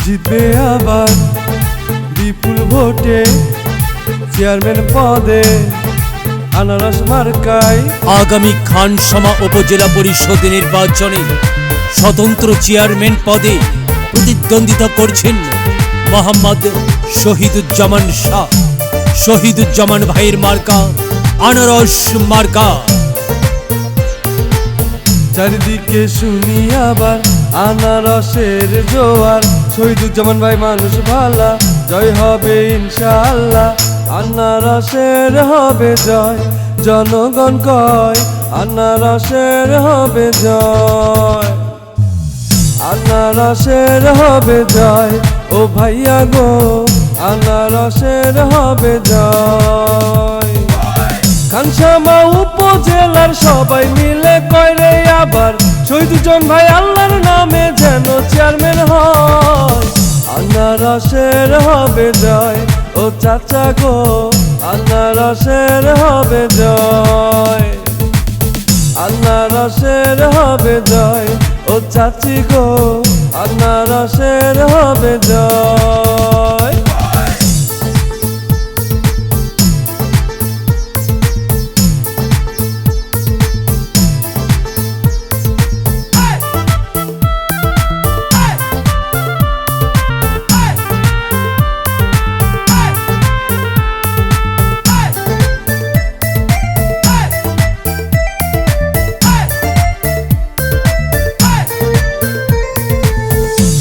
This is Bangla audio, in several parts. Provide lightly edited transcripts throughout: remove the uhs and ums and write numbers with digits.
জিতবে আবার বিপুল ভোটে চেয়ারম্যান পদে আনারস মার্কায়। আগামী খানসামা উপজেলা পরিষদ নির্বাচনে স্বতন্ত্র চেয়ারম্যান পদে প্রতিদ্বন্দ্বিতা করছেন মোহাম্মদ শহীদুজ্জামান শাহ। শহীদুজ্জামান ভাইয়ের মার্কা আনারস মার্কা। চারিদিকে শুনি আবার আনারসের জোয়ার, শহীদুজ্জামান ভাই মানুষ ভালা, জয় হবে ইনশাআল্লাহ। আনারসের হবে জয়, জনগণ কয় আনারসের হবে জয়। আনারসের হবে জয় ও ভাইয়া গো, আনারসের হবে জয়। খানসামা উপজেলার সবাই মিলে কয় রে আবার, শহীদুজ্জামান ভাই আল্লাহর নামে যেন চেয়ারম্যান হয়। আনারসের হবে জয় ও চাচা গো, আনারসের হবে জয়। আনারসের হবে জয় ও চাচি গো, আনারসের হবে জয়।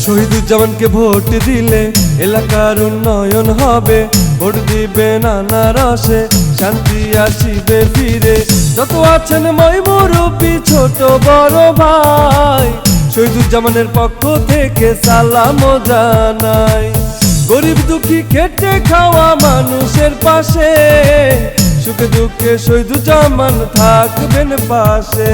শহীদুজ্জামানকে ভোট দিলে এলাকার উন্নয়ন হবে, ভোট দিবেন আনারসে শান্তি আসিবে ফিরে। যত আছেন মই মুরব্বি ছোট বড় ভাই, শহীদুজ্জামানের পক্ষ থেকে সালাম জানাই। গরিব দুঃখী খেটে খাওয়া মানুষের পাশে, সুখে দুঃখে শহীদুজ্জামান থাকবেন পাশে।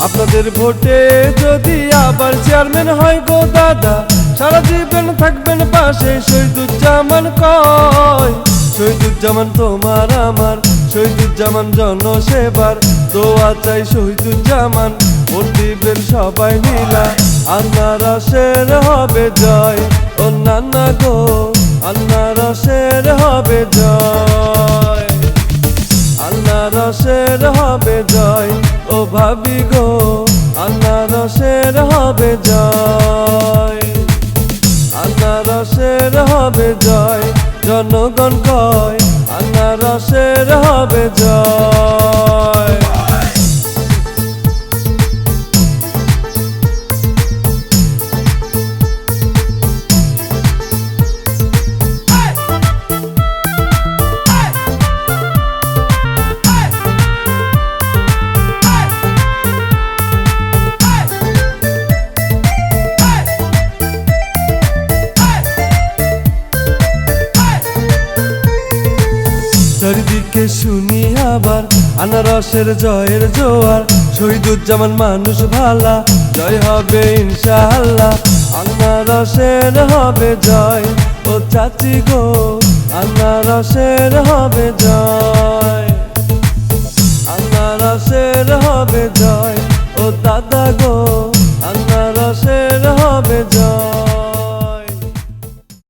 আপনাদের ভোটে যদি আবার চেয়ারম্যান হয় গো দাদা, সারা জীবন থাকবেন পাশে শহীদুজ্জামান কয়। শহীদুজ্জামান তোমার আমার, শহীদুজ্জামান জনসেবার, দোয়া চাই শহীদুজ্জামান, ভোট দিবেন সবাই মিলা। আনারসের হবে জয় ও নানা গো, আনারসের হবে জয়। আনারসের হবে জয় ও ভাবি গো, আনারসের হবে জয়। আনারসের হবে জয়, জনগণ কয় আনারসের হবে জয়। চারিদিকে শুনি আবার আনারসের জয়ের জোয়ার, শহীদুজ্জামান মানুষ ভালা, জয় হবে ইনশাআল্লাহ। আনারসের হবে জয় ও চাচি গো, আনারসের হবে জয়। আনারসের হবে জয় ও দাদা গো,